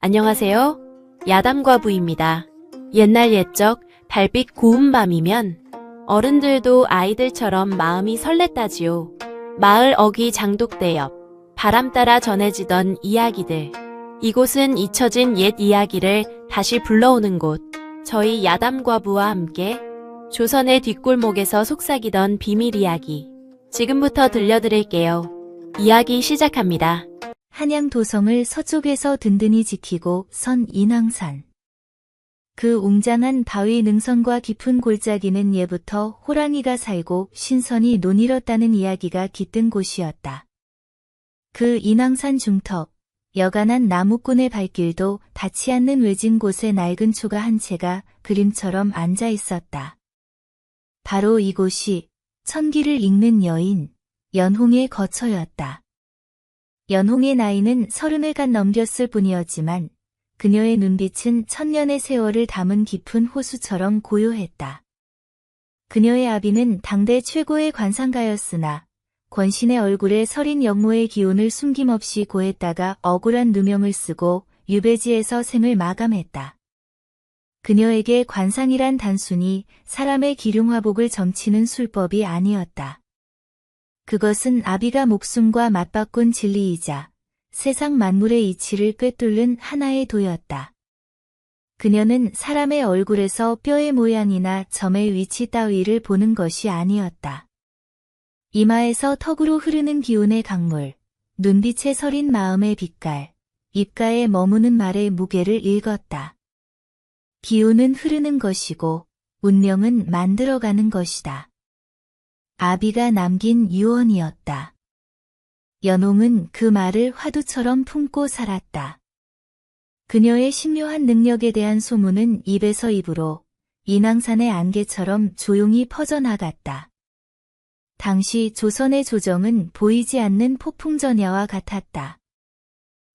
안녕하세요. 야담과부입니다. 옛날 옛적 달빛 고운 밤이면 어른들도 아이들처럼 마음이 설렜다지요. 마을 어귀 장독대 옆 바람 따라 전해지던 이야기들. 이곳은 잊혀진 옛 이야기를 다시 불러오는 곳. 저희 야담과부와 함께 조선의 뒷골목에서 속삭이던 비밀 이야기. 지금부터 들려드릴게요. 이야기 시작합니다. 한양 도성을 서쪽에서 든든히 지키고 선 인왕산. 그 웅장한 바위 능선과 깊은 골짜기는 예부터 호랑이가 살고 신선이 논일었다는 이야기가 깃든 곳이었다. 그 인왕산 중턱, 여간한 나무꾼의 발길도 닿지 않는 외진 곳에 낡은 초가 한 채가 그림처럼 앉아 있었다. 바로 이곳이 천기를 읽는 여인, 연홍의 거처였다. 연홍의 나이는 30을 갓 넘겼을 뿐이었지만 그녀의 눈빛은 천년의 세월을 담은 깊은 호수처럼 고요했다. 그녀의 아비는 당대 최고의 관상가였으나 권신의 얼굴에 서린 영모의 기운을 숨김없이 고했다가 억울한 누명을 쓰고 유배지에서 생을 마감했다. 그녀에게 관상이란 단순히 사람의 기륭화복을 점치는 술법이 아니었다. 그것은 아비가 목숨과 맞바꾼 진리이자 세상 만물의 이치를 꿰뚫는 하나의 도였다. 그녀는 사람의 얼굴에서 뼈의 모양이나 점의 위치 따위를 보는 것이 아니었다. 이마에서 턱으로 흐르는 기운의 강물, 눈빛에 서린 마음의 빛깔, 입가에 머무는 말의 무게를 읽었다. 기운은 흐르는 것이고 운명은 만들어가는 것이다. 아비가 남긴 유언이었다. 연홍은 그 말을 화두처럼 품고 살았다. 그녀의 신묘한 능력에 대한 소문은 입에서 입으로 인왕산의 안개처럼 조용히 퍼져나갔다. 당시 조선의 조정은 보이지 않는 폭풍전야와 같았다.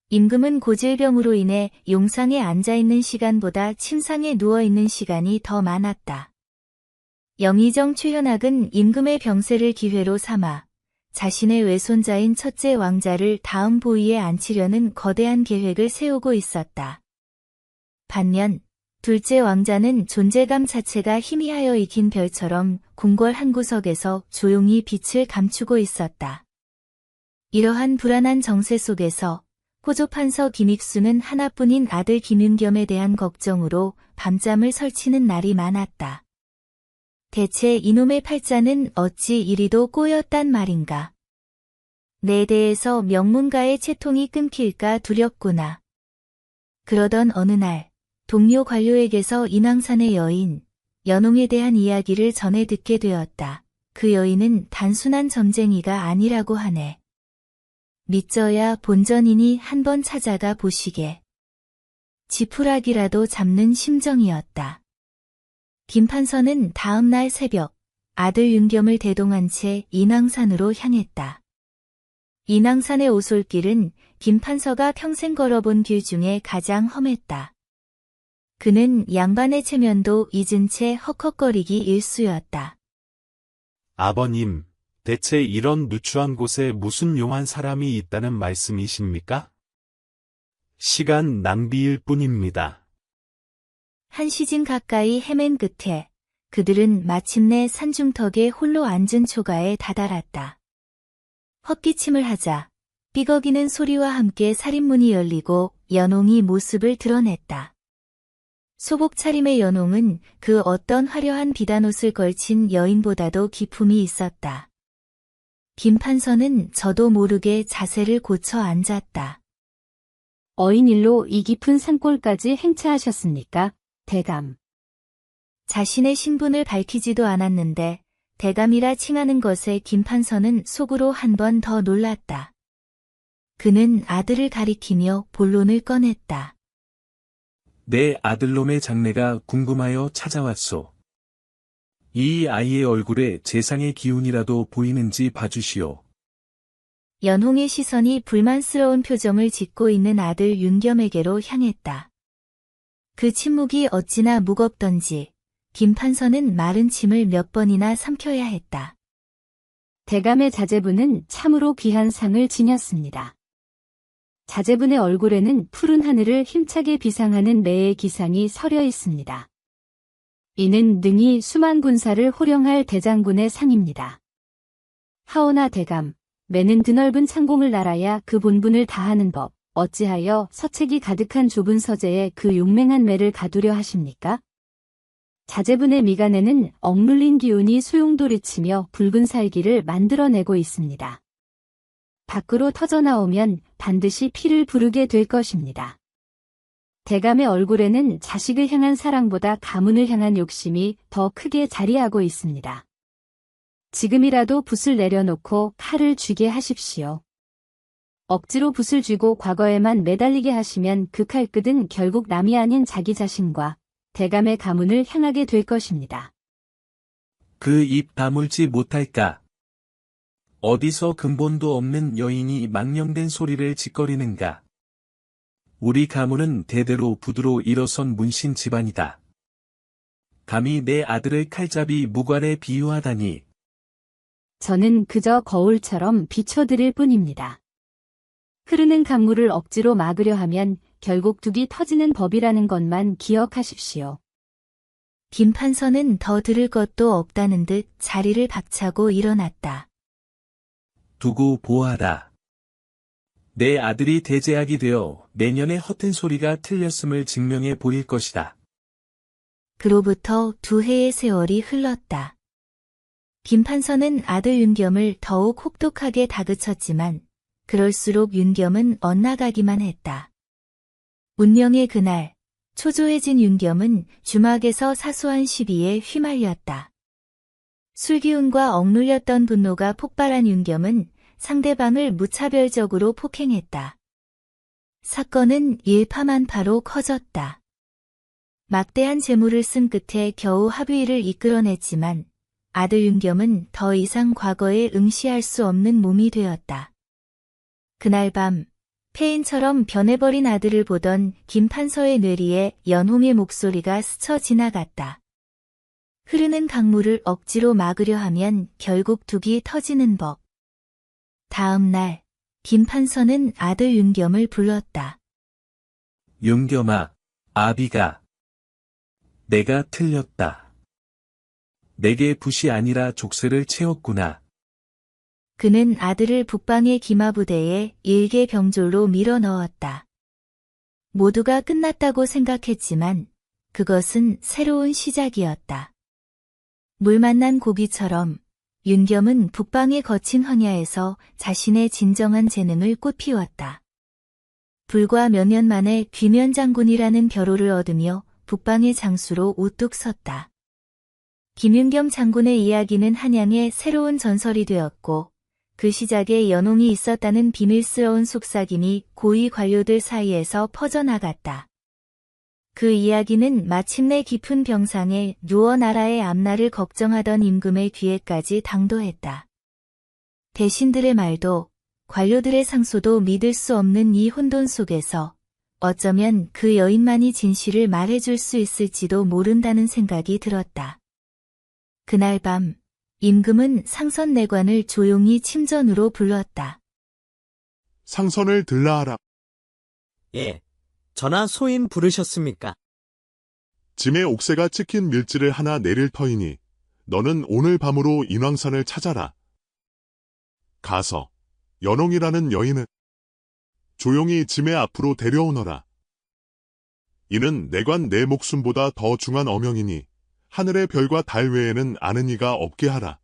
임금은 고질병으로 인해 용상에 앉아있는 시간보다 침상에 누워있는 시간이 더 많았다. 영의정 최현학은 임금의 병세를 기회로 삼아 자신의 외손자인 첫째 왕자를 다음 보위에 앉히려는 거대한 계획을 세우고 있었다. 반면 둘째 왕자는 존재감 자체가 희미하여 익힌 별처럼 궁궐 한 구석에서 조용히 빛을 감추고 있었다. 이러한 불안한 정세 속에서 호조판서 김익수는 하나뿐인 아들 김윤겸에 대한 걱정으로 밤잠을 설치는 날이 많았다. 대체 이놈의 팔자는 어찌 이리도 꼬였단 말인가. 내 대에서 명문가의 채통이 끊길까 두렵구나. 그러던 어느 날 동료 관료에게서 인왕산의 여인, 연홍에 대한 이야기를 전해 듣게 되었다. 그 여인은 단순한 점쟁이가 아니라고 하네. 믿져야 본전이니 한번 찾아가 보시게. 지푸라기라도 잡는 심정이었다. 김판서는 다음 날 새벽 아들 윤겸을 대동한 채 인왕산으로 향했다. 인왕산의 오솔길은 김판서가 평생 걸어본 길 중에 가장 험했다. 그는 양반의 체면도 잊은 채 헉헉거리기 일쑤였다. 아버님, 대체 이런 누추한 곳에 무슨 용한 사람이 있다는 말씀이십니까? 시간 낭비일 뿐입니다. 한 시진 가까이 헤맨 끝에 그들은 마침내 산중턱에 홀로 앉은 초가에 다다랐다. 헛기침을 하자 삐걱이는 소리와 함께 살인문이 열리고 연홍이 모습을 드러냈다. 소복 차림의 연홍은 그 어떤 화려한 비단옷을 걸친 여인보다도 기품이 있었다. 김판서는 저도 모르게 자세를 고쳐 앉았다. 어인일로 이 깊은 산골까지 행차하셨습니까? 대감. 자신의 신분을 밝히지도 않았는데 대감이라 칭하는 것에 김판서는 속으로 한 번 더 놀랐다. 그는 아들을 가리키며 본론을 꺼냈다. 내 아들놈의 장래가 궁금하여 찾아왔소. 이 아이의 얼굴에 재상의 기운이라도 보이는지 봐주시오. 연홍의 시선이 불만스러운 표정을 짓고 있는 아들 윤겸에게로 향했다. 그 침묵이 어찌나 무겁던지 김판서는 마른 침을 몇 번이나 삼켜야 했다. 대감의 자제분은 참으로 귀한 상을 지녔습니다. 자제분의 얼굴에는 푸른 하늘을 힘차게 비상하는 매의 기상이 서려 있습니다. 이는 능히 수만 군사를 호령할 대장군의 상입니다. 하오나 대감, 매는 드넓은 창공을 날아야 그 본분을 다하는 법, 어찌하여 서책이 가득한 좁은 서재에 그 용맹한 매를 가두려 하십니까? 자제분의 미간에는 억눌린 기운이 소용돌이치며 붉은 살기를 만들어내고 있습니다. 밖으로 터져나오면 반드시 피를 부르게 될 것입니다. 대감의 얼굴에는 자식을 향한 사랑보다 가문을 향한 욕심이 더 크게 자리하고 있습니다. 지금이라도 붓을 내려놓고 칼을 쥐게 하십시오. 억지로 붓을 쥐고 과거에만 매달리게 하시면 그 칼끝은 결국 남이 아닌 자기 자신과 대감의 가문을 향하게 될 것입니다. 그 입 다물지 못할까? 어디서 근본도 없는 여인이 망령된 소리를 짓거리는가? 우리 가문은 대대로 부두로 일어선 문신 집안이다. 감히 내 아들을 칼잡이 무관에 비유하다니. 저는 그저 거울처럼 비춰드릴 뿐입니다. 흐르는 강물을 억지로 막으려 하면 결국 둑이 터지는 법이라는 것만 기억하십시오. 김판서는 더 들을 것도 없다는 듯 자리를 박차고 일어났다. 두고 보아라. 내 아들이 대제학이 되어 내년에 허튼 소리가 틀렸음을 증명해 보일 것이다. 그로부터 2해의 세월이 흘렀다. 김판서는 아들 윤겸을 더욱 혹독하게 다그쳤지만 그럴수록 윤겸은 엇나가기만 했다. 운명의 그날, 초조해진 윤겸은 주막에서 사소한 시비에 휘말렸다. 술기운과 억눌렸던 분노가 폭발한 윤겸은 상대방을 무차별적으로 폭행했다. 사건은 일파만파로 커졌다. 막대한 재물을 쓴 끝에 겨우 합의를 이끌어냈지만 아들 윤겸은 더 이상 과거에 응시할 수 없는 몸이 되었다. 그날 밤 폐인처럼 변해버린 아들을 보던 김판서의 뇌리에 연홍의 목소리가 스쳐 지나갔다. 흐르는 강물을 억지로 막으려 하면 결국 둑이 터지는 법. 다음 날 김판서는 아들 윤겸을 불렀다. 윤겸아, 아비가. 내가 틀렸다. 내게 붓이 아니라 족쇄를 채웠구나. 그는 아들을 북방의 기마부대에 일개병졸로 밀어 넣었다. 모두가 끝났다고 생각했지만 그것은 새로운 시작이었다. 물 만난 고기처럼 윤겸은 북방의 거친 황야에서 자신의 진정한 재능을 꽃피웠다. 불과 몇 년 만에 귀면장군이라는 벼로를 얻으며 북방의 장수로 우뚝 섰다. 김윤겸 장군의 이야기는 한양의 새로운 전설이 되었고 그 시작에 연홍이 있었다는 비밀스러운 속삭임이 고위 관료들 사이에서 퍼져나갔다. 그 이야기는 마침내 깊은 병상에 누워 나라의 앞날을 걱정하던 임금의 귀에까지 당도했다. 대신들의 말도 관료들의 상소도 믿을 수 없는 이 혼돈 속에서 어쩌면 그 여인만이 진실을 말해줄 수 있을지도 모른다는 생각이 들었다. 그날 밤 임금은 상선내관을 조용히 침전으로 불렀다. 상선을 들라하라. 예, 전하 소인 부르셨습니까? 짐의 옥새가 찍힌 밀지를 하나 내릴 터이니 너는 오늘 밤으로 인왕산을 찾아라. 가서 연홍이라는 여인을 조용히 짐의 앞으로 데려오너라. 이는 내관 내 목숨보다 더 중한 어명이니 하늘의 별과 달 외에는 아는 이가 없게 하라.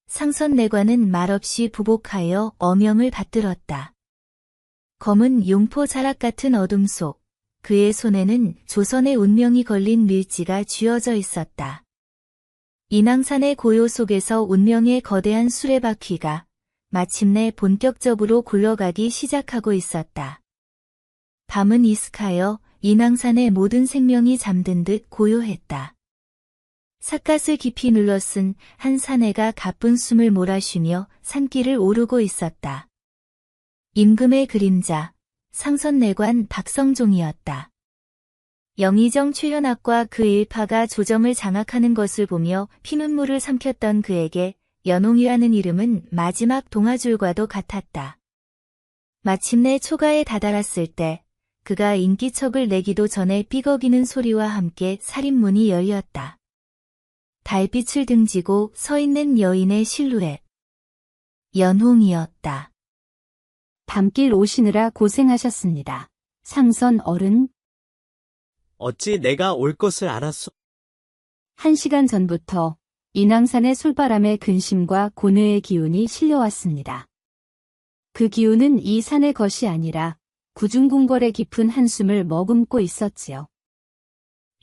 상선내관은 말없이 부복하여 어명을 받들었다. 검은 용포 자락 같은 어둠 속 그의 손에는 조선의 운명이 걸린 밀지가 쥐어져 있었다. 인왕산의 고요 속에서 운명의 거대한 수레바퀴가 마침내 본격적으로 굴러가기 시작하고 있었다. 밤은 이슥하여 인왕산의 모든 생명이 잠든 듯 고요했다. 삿갓을 깊이 눌러쓴 한 사내가 가쁜 숨을 몰아쉬며 산길을 오르고 있었다. 임금의 그림자, 상선내관 박성종이었다. 영의정 최현학과 그 일파가 조정을 장악하는 것을 보며 피눈물을 삼켰던 그에게 연홍이라는 이름은 마지막 동아줄과도 같았다. 마침내 초가에 다다랐을 때 그가 인기척을 내기도 전에 삐걱이는 소리와 함께 살인문이 열렸다. 달빛을 등지고 서 있는 여인의 실루엣. 연홍이었다. 밤길 오시느라 고생하셨습니다. 상선 어른, 어찌 내가 올 것을 알았소? 1시간 전부터 인왕산의 솔바람에 근심과 고뇌의 기운이 실려왔습니다. 그 기운은 이 산의 것이 아니라 구중궁궐의 깊은 한숨을 머금고 있었지요.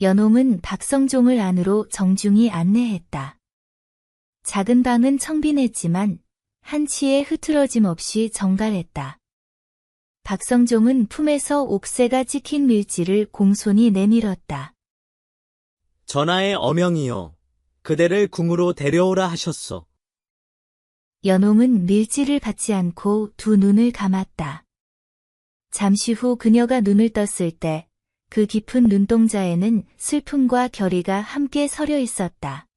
연홍은 박성종을 안으로 정중히 안내했다. 작은 방은 청빈했지만 한치의 흐트러짐 없이 정갈했다. 박성종은 품에서 옥새가 찍힌 밀지를 공손히 내밀었다. 전하의 어명이요. 그대를 궁으로 데려오라 하셨소. 연홍은 밀지를 받지 않고 두 눈을 감았다. 잠시 후 그녀가 눈을 떴을 때 그 깊은 눈동자에는 슬픔과 결의가 함께 서려 있었다.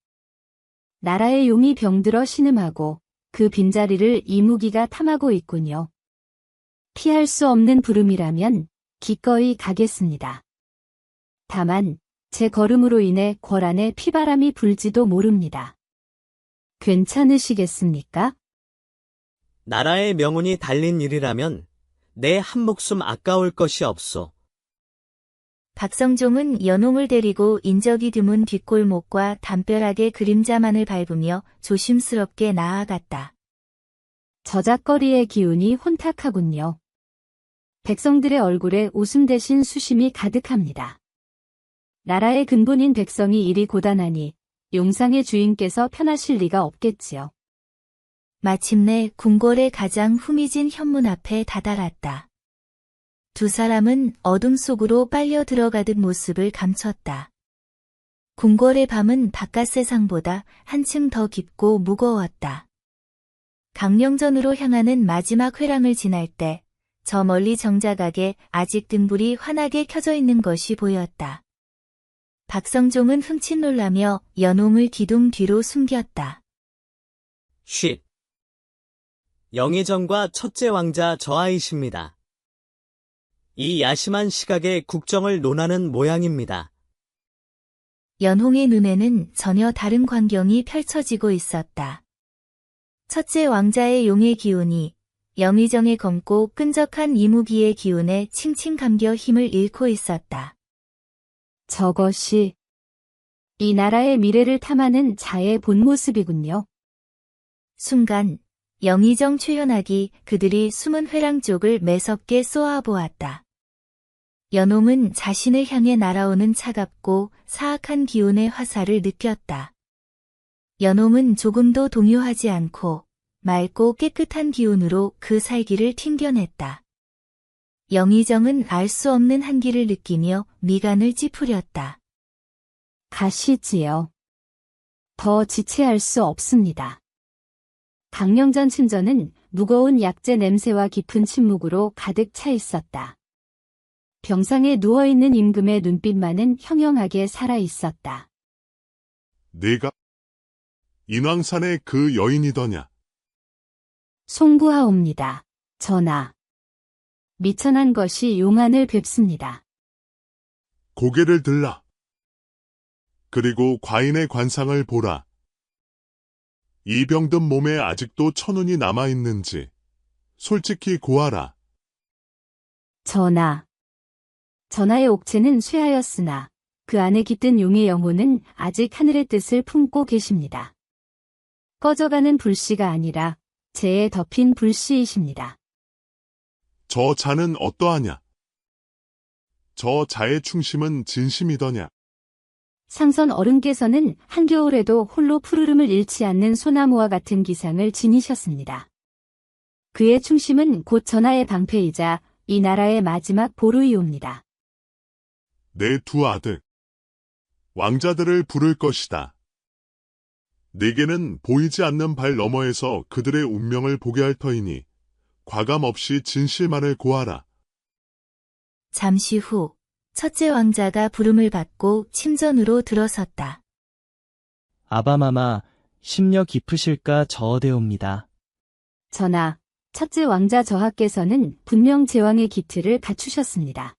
나라의 용이 병들어 신음하고 그 빈자리를 이무기가 탐하고 있군요. 피할 수 없는 부름이라면 기꺼이 가겠습니다. 다만 제 걸음으로 인해 궐안에 피바람이 불지도 모릅니다. 괜찮으시겠습니까? 나라의 명운이 달린 일이라면 내 한 목숨 아까울 것이 없소. 박성종은 연홍을 데리고 인적이 드문 뒷골목과 담벼락의 그림자만을 밟으며 조심스럽게 나아갔다. 저작거리의 기운이 혼탁하군요. 백성들의 얼굴에 웃음 대신 수심이 가득합니다. 나라의 근본인 백성이 이리 고단하니 용상의 주인께서 편하실 리가 없겠지요. 마침내 궁궐의 가장 후미진 현문 앞에 다다랐다. 두 사람은 어둠 속으로 빨려 들어가듯 모습을 감췄다. 궁궐의 밤은 바깥 세상보다 한층 더 깊고 무거웠다. 강령전으로 향하는 마지막 회랑을 지날 때 저 멀리 정자각에 아직 등불이 환하게 켜져 있는 것이 보였다. 박성종은 흠칫 놀라며 연홍을 기둥 뒤로 숨겼다. 쉿. 영의정과 첫째 왕자 저 아이십니다. 이 야심한 시각에 국정을 논하는 모양입니다. 연홍의 눈에는 전혀 다른 광경이 펼쳐지고 있었다. 첫째 왕자의 용의 기운이 영의정의 검고 끈적한 이무기의 기운에 칭칭 감겨 힘을 잃고 있었다. 저것이 이 나라의 미래를 탐하는 자의 본 모습이군요. 순간 영의정 최현학이 그들이 숨은 회랑 쪽을 매섭게 쏘아보았다. 연홍은 자신을 향해 날아오는 차갑고 사악한 기운의 화살을 느꼈다. 연홍은 조금도 동요하지 않고 맑고 깨끗한 기운으로 그 살기를 튕겨냈다. 영의정은 알 수 없는 한기를 느끼며 미간을 찌푸렸다. 가시지요. 더 지체할 수 없습니다. 강령전 침전은 무거운 약재 냄새와 깊은 침묵으로 가득 차 있었다. 병상에 누워있는 임금의 눈빛만은 형형하게 살아있었다. 네가 인왕산의 그 여인이더냐? 송구하옵니다. 전하. 미천한 것이 용안을 뵙습니다. 고개를 들라. 그리고 과인의 관상을 보라. 이 병든 몸에 아직도 천운이 남아있는지 솔직히 고하라. 전하. 전하의 옥체는 쇠하였으나 그 안에 깃든 용의 영혼은 아직 하늘의 뜻을 품고 계십니다. 꺼져가는 불씨가 아니라 재에 덮인 불씨이십니다. 저 자는 어떠하냐? 저 자의 충심은 진심이더냐? 상선 어른께서는 한겨울에도 홀로 푸르름을 잃지 않는 소나무와 같은 기상을 지니셨습니다. 그의 충심은 곧 전하의 방패이자 이 나라의 마지막 보루이옵니다. 내 두 아들, 왕자들을 부를 것이다. 네게는 보이지 않는 발 너머에서 그들의 운명을 보게 할 터이니 과감 없이 진실만을 고하라. 잠시 후 첫째 왕자가 부름을 받고 침전으로 들어섰다. 아바마마, 심려 깊으실까 저어대옵니다. 전하, 첫째 왕자 저하께서는 분명 제왕의 기틀을 갖추셨습니다.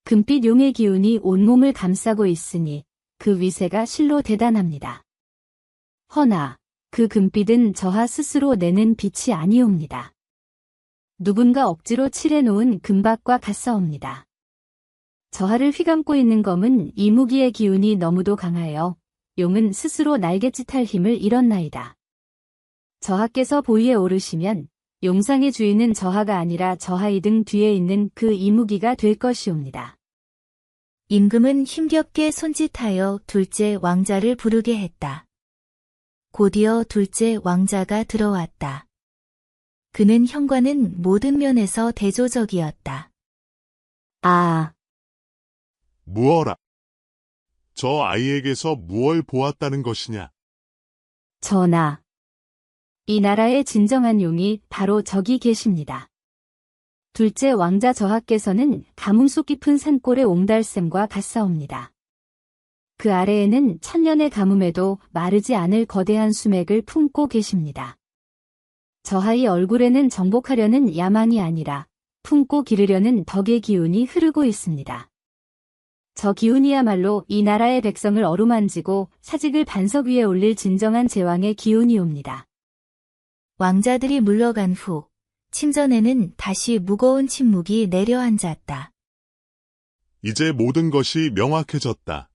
금빛 용의 기운이 온몸을 감싸고 있으니 그 위세가 실로 대단합니다. 허나 그 금빛은 저하 스스로 내는 빛이 아니옵니다. 누군가 억지로 칠해놓은 금박과 같사옵니다. 저하를 휘감고 있는 검은 이무기의 기운이 너무도 강하여 용은 스스로 날갯짓할 힘을 잃었나이다. 저하께서 보위에 오르시면 용상의 주인은 저하가 아니라 저하이 등 뒤에 있는 그 이무기가 될 것이옵니다. 임금은 힘겹게 손짓하여 둘째 왕자를 부르게 했다. 곧이어 둘째 왕자가 들어왔다. 그는 현관은 모든 면에서 대조적이었다. 아, 무어라. 저 아이에게서 무얼 보았다는 것이냐? 전하. 이 나라의 진정한 용이 바로 저기 계십니다. 둘째 왕자 저하께서는 가뭄 속 깊은 산골의 옹달샘과 같사옵니다. 그 아래에는 천년의 가뭄에도 마르지 않을 거대한 수맥을 품고 계십니다. 저하의 얼굴에는 정복하려는 야망이 아니라 품고 기르려는 덕의 기운이 흐르고 있습니다. 저 기운이야말로 이 나라의 백성을 어루만지고 사직을 반석 위에 올릴 진정한 제왕의 기운이옵니다. 왕자들이 물러간 후 침전에는 다시 무거운 침묵이 내려앉았다. 이제 모든 것이 명확해졌다.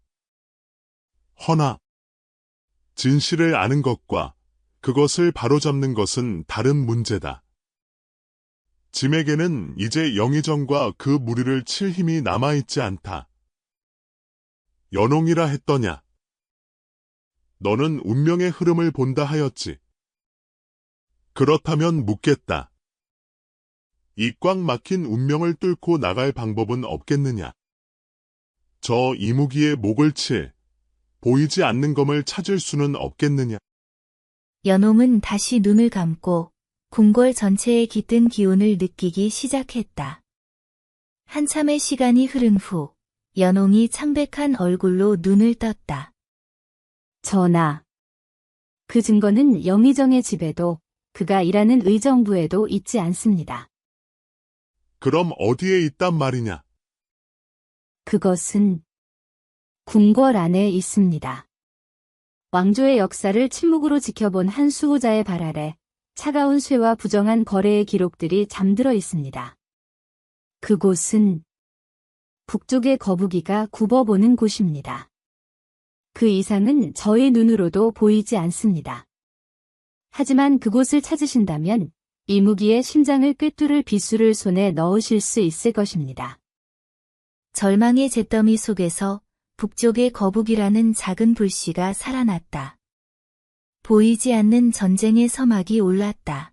허나 진실을 아는 것과 그것을 바로잡는 것은 다른 문제다. 짐에게는 이제 영의정과 그 무리를 칠 힘이 남아있지 않다. 연홍이라 했더냐? 너는 운명의 흐름을 본다 하였지. 그렇다면 묻겠다. 이 꽉 막힌 운명을 뚫고 나갈 방법은 없겠느냐? 저 이무기의 목을 칠 보이지 않는 검을 찾을 수는 없겠느냐? 연홍은 다시 눈을 감고 궁궐 전체에 깃든 기운을 느끼기 시작했다. 한참의 시간이 흐른 후 연홍이 창백한 얼굴로 눈을 떴다. 전하. 그 증거는 영의정의 집에도 그가 일하는 의정부에도 있지 않습니다. 그럼 어디에 있단 말이냐? 그것은 궁궐 안에 있습니다. 왕조의 역사를 침묵으로 지켜본 한 수호자의 발 아래 차가운 쇠와 부정한 거래의 기록들이 잠들어 있습니다. 그곳은 북쪽의 거북이가 굽어보는 곳입니다. 그 이상은 저의 눈으로도 보이지 않습니다. 하지만 그곳을 찾으신다면 이무기의 심장을 꿰뚫을 비수를 손에 넣으실 수 있을 것입니다. 절망의 잿더미 속에서 북쪽의 거북이라는 작은 불씨가 살아났다. 보이지 않는 전쟁의 서막이 올랐다.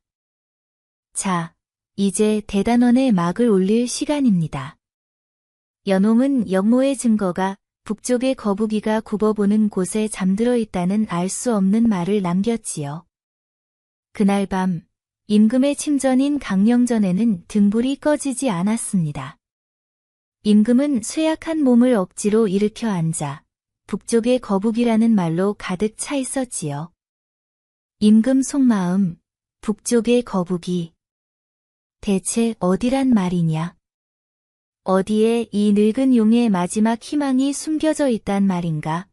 자, 이제 대단원의 막을 올릴 시간입니다. 연홍은 역모의 증거가 북쪽의 거북이가 굽어보는 곳에 잠들어 있다는 알 수 없는 말을 남겼지요. 그날 밤 임금의 침전인 강령전에는 등불이 꺼지지 않았습니다. 임금은 쇠약한 몸을 억지로 일으켜 앉아 북쪽의 거북이라는 말로 가득 차 있었지요. 임금 속마음, 북쪽의 거북이. 대체 어디란 말이냐? 어디에 이 늙은 용의 마지막 희망이 숨겨져 있단 말인가?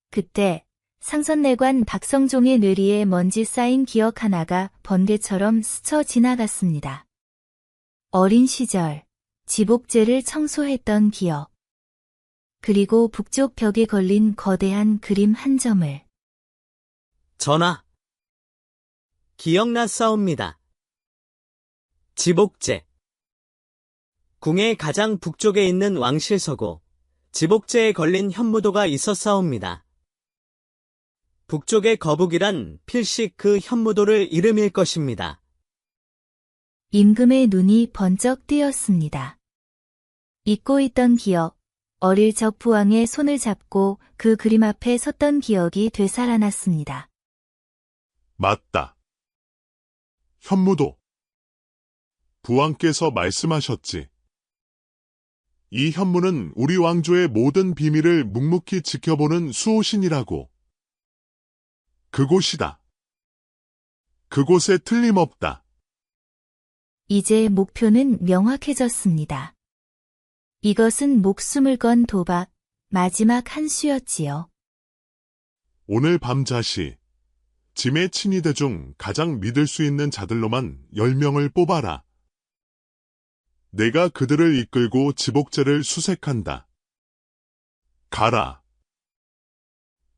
그때 상선내관 박성종의 뇌리에 먼지 쌓인 기억 하나가 번개처럼 스쳐 지나갔습니다. 어린 시절 지복제를 청소했던 기억. 그리고 북쪽 벽에 걸린 거대한 그림 한 점을. 전하. 기억나사옵니다. 지복제. 궁의 가장 북쪽에 있는 왕실서고 지복제에 걸린 현무도가 있었사옵니다. 북쪽의 거북이란 필시 그 현무도를 이름일 것입니다. 임금의 눈이 번쩍 뜨였습니다. 잊고 있던 기억, 어릴 적 부왕의 손을 잡고 그 그림 앞에 섰던 기억이 되살아났습니다. 맞다. 현무도. 부왕께서 말씀하셨지. 이 현무는 우리 왕조의 모든 비밀을 묵묵히 지켜보는 수호신이라고. 그곳이다. 그곳에 틀림없다. 이제 목표는 명확해졌습니다. 이것은 목숨을 건 도박, 마지막 한 수였지요. 오늘 밤 자시, 짐의 친위대 중 가장 믿을 수 있는 자들로만 10명을 뽑아라. 내가 그들을 이끌고 지복제를 수색한다. 가라.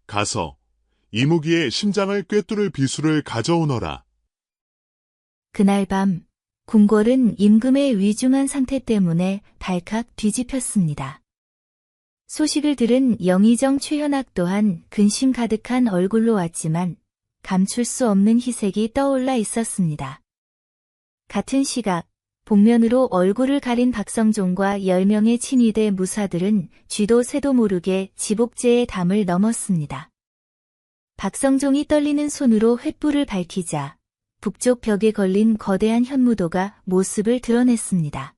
가서 이무기의 심장을 꿰뚫을 비수를 가져오너라. 그날 밤, 궁궐은 임금의 위중한 상태 때문에 발칵 뒤집혔습니다. 소식을 들은 영의정 최현학 또한 근심 가득한 얼굴로 왔지만 감출 수 없는 희색이 떠올라 있었습니다. 같은 시각, 복면으로 얼굴을 가린 박성종과 10명의 친위대 무사들은 쥐도 새도 모르게 지복제의 담을 넘었습니다. 박성종이 떨리는 손으로 횃불을 밝히자 북쪽 벽에 걸린 거대한 현무도가 모습을 드러냈습니다.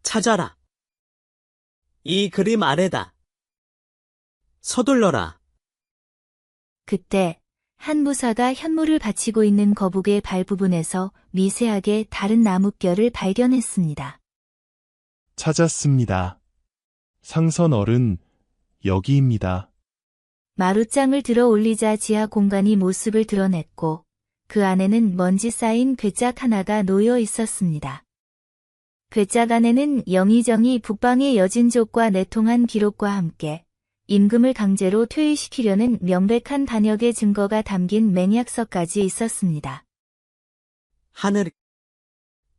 찾아라. 이 그림 아래다. 서둘러라. 그때 한 무사가 현무를 받치고 있는 거북의 발 부분에서 미세하게 다른 나뭇결을 발견했습니다. 찾았습니다. 상선 어른, 여기입니다. 마룻장을 들어 올리자 지하 공간이 모습을 드러냈고 그 안에는 먼지 쌓인 괴짝 하나가 놓여 있었습니다. 괴짝 안에는 영의정이 북방의 여진족과 내통한 기록과 함께 임금을 강제로 퇴위시키려는 명백한 단역의 증거가 담긴 맹약서까지 있었습니다.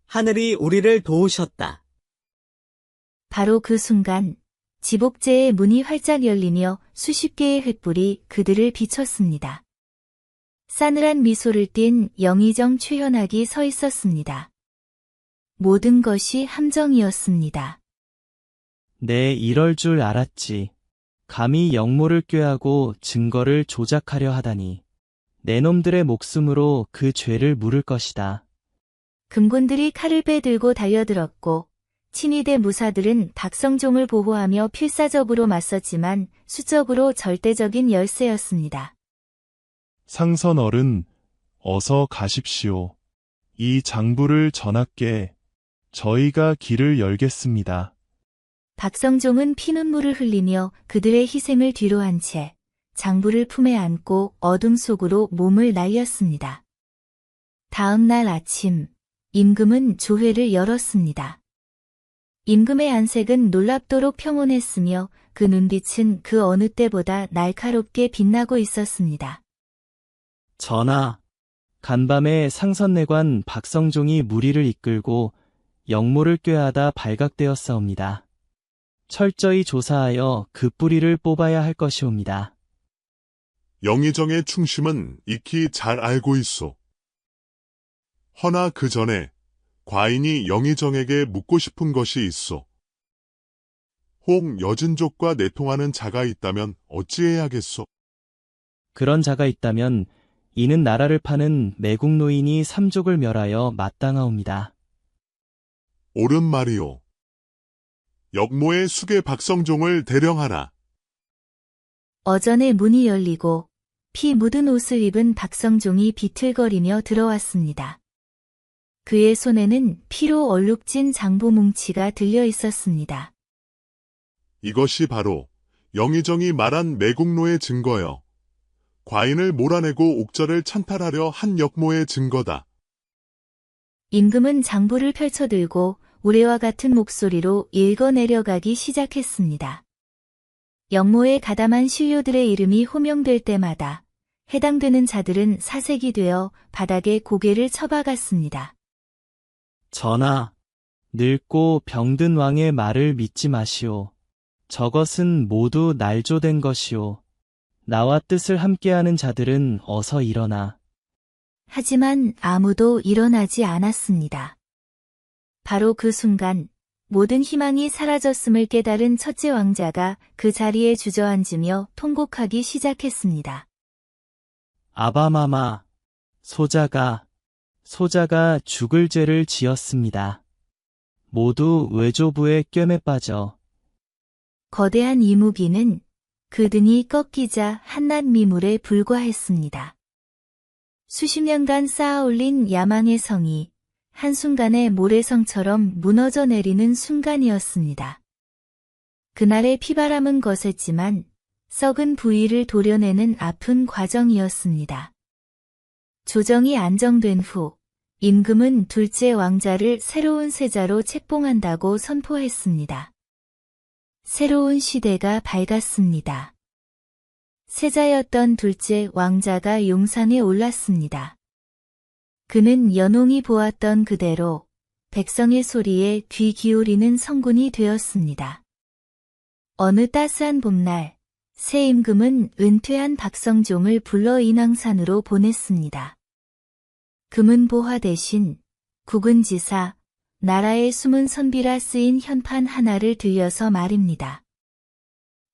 하늘이 우리를 도우셨다. 바로 그 순간 지복제의 문이 활짝 열리며 수십 개의 횃불이 그들을 비췄습니다. 싸늘한 미소를 띤 영의정 최현학이 서 있었습니다. 모든 것이 함정이었습니다. 네, 이럴 줄 알았지. 감히 역모를 꾀하고 증거를 조작하려 하다니. 내 놈들의 목숨으로 그 죄를 물을 것이다. 금군들이 칼을 빼들고 달려들었고 친위대 무사들은 박성종을 보호하며 필사적으로 맞섰지만 수적으로 절대적인 열세였습니다. 상선 어른, 어서 가십시오. 이 장부를 전하께 저희가 길을 열겠습니다. 박성종은 피눈물을 흘리며 그들의 희생을 뒤로한 채 장부를 품에 안고 어둠 속으로 몸을 날렸습니다. 다음 날 아침, 임금은 조회를 열었습니다. 임금의 안색은 놀랍도록 평온했으며 그 눈빛은 그 어느 때보다 날카롭게 빛나고 있었습니다. 전하, 간밤에 상선내관 박성종이 무리를 이끌고 역모를 꾀하다 발각되었사옵니다. 철저히 조사하여 그 뿌리를 뽑아야 할 것이옵니다. 영의정의 충심은 익히 잘 알고 있소. 허나 그 전에 과인이 영의정에게 묻고 싶은 것이 있소. 혹 여진족과 내통하는 자가 있다면 어찌해야겠소? 그런 자가 있다면 이는 나라를 파는 매국 노인이 삼족을 멸하여 마땅하옵니다. 옳은 말이오. 역모의 수계 박성종을 대령하라. 어전의 문이 열리고 피 묻은 옷을 입은 박성종이 비틀거리며 들어왔습니다. 그의 손에는 피로 얼룩진 장부 뭉치가 들려 있었습니다. 이것이 바로 영의정이 말한 매국노의 증거여. 과인을 몰아내고 옥절을 찬탈하려 한 역모의 증거다. 임금은 장부를 펼쳐들고 우레와 같은 목소리로 읽어내려가기 시작했습니다. 역모의 가담한 신료들의 이름이 호명될 때마다 해당되는 자들은 사색이 되어 바닥에 고개를 쳐박았습니다. 전하, 늙고 병든 왕의 말을 믿지 마시오. 저것은 모두 날조된 것이오. 나와 뜻을 함께하는 자들은 어서 일어나. 하지만 아무도 일어나지 않았습니다. 바로 그 순간 모든 희망이 사라졌음을 깨달은 첫째 왕자가 그 자리에 주저앉으며 통곡하기 시작했습니다. 아바마마, 소자가 죽을 죄를 지었습니다. 모두 외조부의 꿰매 빠져. 거대한 이무기는 그 등이 꺾이자 한낱 미물에 불과했습니다. 수십 년간 쌓아올린 야망의 성이 한순간에 모래성처럼 무너져 내리는 순간이었습니다. 그날의 피바람은 거셌지만 썩은 부위를 도려내는 아픈 과정이었습니다. 조정이 안정된 후 임금은 둘째 왕자를 새로운 세자로 책봉한다고 선포했습니다. 새로운 시대가 밝았습니다. 세자였던 둘째 왕자가 용상에 올랐습니다. 그는 연홍이 보았던 그대로 백성의 소리에 귀 기울이는 성군이 되었습니다. 어느 따스한 봄날, 새 임금은 은퇴한 박성종을 불러 인왕산으로 보냈습니다. 금은보화 대신 국은지사, 나라의 숨은 선비라 쓰인 현판 하나를 들려서 말입니다.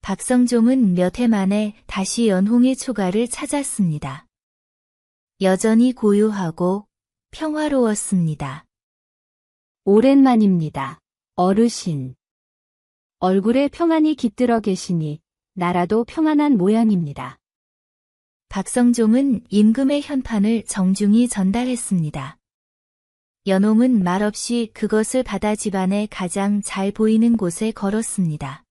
박성종은 몇 해 만에 다시 연홍의 초가를 찾았습니다. 여전히 고요하고 평화로웠습니다. 오랜만입니다. 어르신. 얼굴에 평안이 깃들어 계시니 나라도 평안한 모양입니다. 박성종은 임금의 현판을 정중히 전달했습니다. 연홍은 말없이 그것을 받아 집안에 가장 잘 보이는 곳에 걸었습니다.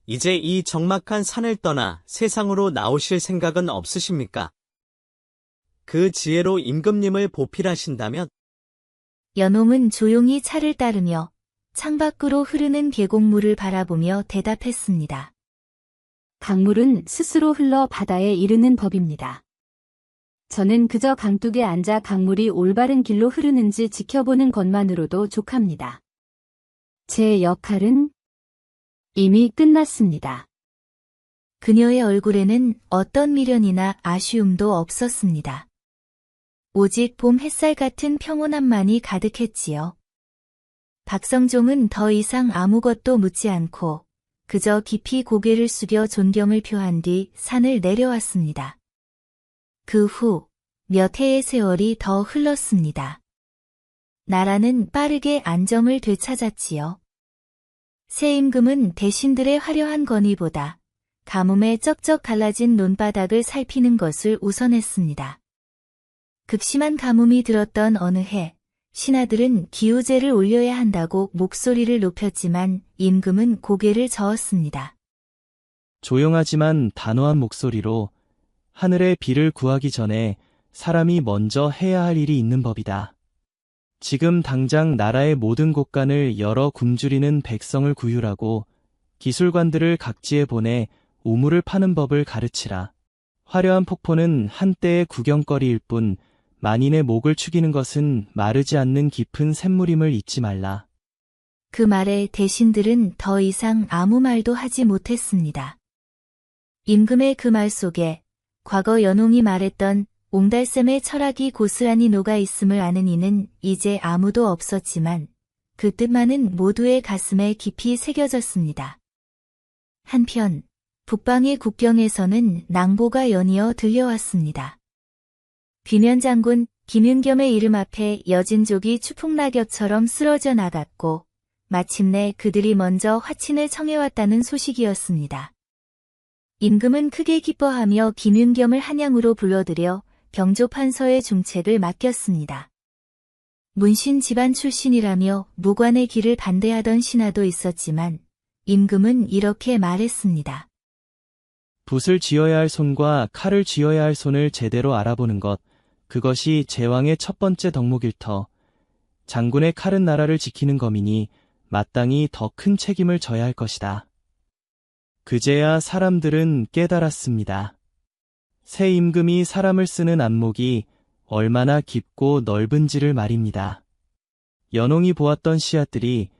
이제 이 적막한 산을 떠나 세상으로 나오실 생각은 없으십니까? 그 지혜로 임금님을 보필하신다면 연홍은 조용히 차를 따르며 창밖으로 흐르는 계곡물을 바라보며 대답했습니다. 강물은 스스로 흘러 바다에 이르는 법입니다. 저는 그저 강둑에 앉아 강물이 올바른 길로 흐르는지 지켜보는 것만으로도 족합니다. 제 역할은 이미 끝났습니다. 그녀의 얼굴에는 어떤 미련이나 아쉬움도 없었습니다. 오직 봄 햇살 같은 평온함만이 가득했지요. 박성종은 더 이상 아무것도 묻지 않고 그저 깊이 고개를 숙여 존경을 표한 뒤 산을 내려왔습니다. 그 후 몇 해의 세월이 더 흘렀습니다. 나라는 빠르게 안정을 되찾았지요. 새 임금은 대신들의 화려한 건의보다 가뭄에 쩍쩍 갈라진 논바닥을 살피는 것을 우선했습니다. 극심한 가뭄이 들었던 어느 해, 신하들은 기우제를 올려야 한다고 목소리를 높였지만 임금은 고개를 저었습니다. 조용하지만 단호한 목소리로 하늘의 비를 구하기 전에 사람이 먼저 해야 할 일이 있는 법이다. 지금 당장 나라의 모든 곳간을 열어 굶주리는 백성을 구휼하고 기술관들을 각지에 보내 우물을 파는 법을 가르치라. 화려한 폭포는 한때의 구경거리일 뿐 만인의 목을 축이는 것은 마르지 않는 깊은 샘물임을 잊지 말라. 그 말에 대신들은 더 이상 아무 말도 하지 못했습니다. 임금의 그 말 속에 과거 연홍이 말했던 옹달샘의 철학이 고스란히 녹아 있음을 아는 이는 이제 아무도 없었지만 그 뜻만은 모두의 가슴에 깊이 새겨졌습니다. 한편 북방의 국경에서는 낭보가 연이어 들려왔습니다. 귀면 장군 김윤겸의 이름 앞에 여진족이 추풍낙엽처럼 쓰러져 나갔고 마침내 그들이 먼저 화친을 청해왔다는 소식이었습니다. 임금은 크게 기뻐하며 김윤겸을 한양으로 불러들여 병조판서의 중책을 맡겼습니다. 문신 집안 출신이라며 무관의 길을 반대하던 신하도 있었지만 임금은 이렇게 말했습니다. 붓을 쥐어야 할 손과 칼을 쥐어야 할 손을 제대로 알아보는 것, 그것이 제왕의 첫 번째 덕목일 터. 장군의 칼은 나라를 지키는 검이니 마땅히 더 큰 책임을 져야 할 것이다. 그제야 사람들은 깨달았습니다. 새 임금이 사람을 쓰는 안목이 얼마나 깊고 넓은지를 말입니다. 연홍이 보았던 씨앗들이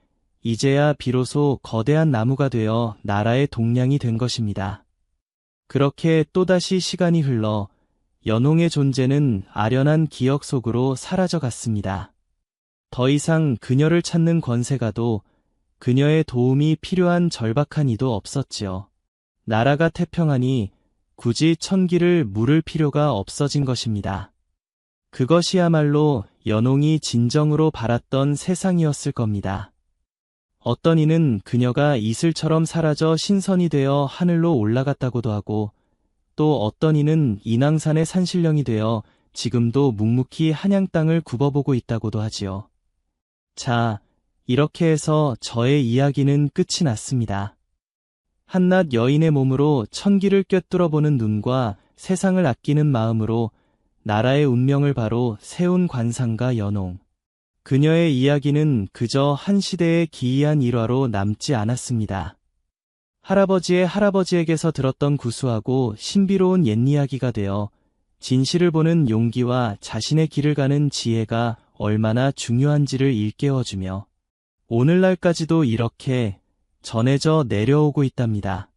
이제야 비로소 거대한 나무가 되어 나라의 동량이 된 것입니다. 그렇게 또다시 시간이 흘러 연홍의 존재는 아련한 기억 속으로 사라져갔습니다. 더 이상 그녀를 찾는 권세가도 그녀의 도움이 필요한 절박한 이도 없었지요. 나라가 태평하니 굳이 천기를 물을 필요가 없어진 것입니다. 그것이야말로 연홍이 진정으로 바랐던 세상이었을 겁니다. 어떤 이는 그녀가 이슬처럼 사라져 신선이 되어 하늘로 올라갔다고도 하고 또 어떤 이는 인왕산의 산신령이 되어 지금도 묵묵히 한양 땅을 굽어보고 있다고도 하지요. 자, 이렇게 해서 저의 이야기는 끝이 났습니다. 한낱 여인의 몸으로 천기를 꿰뚫어보는 눈과 세상을 아끼는 마음으로 나라의 운명을 바로 세운 관상가 연홍. 그녀의 이야기는 그저 한 시대의 기이한 일화로 남지 않았습니다. 할아버지의 할아버지에게서 들었던 구수하고 신비로운 옛이야기가 되어 진실을 보는 용기와 자신의 길을 가는 지혜가 얼마나 중요한지를 일깨워주며 오늘날까지도 이렇게 전해져 내려오고 있답니다.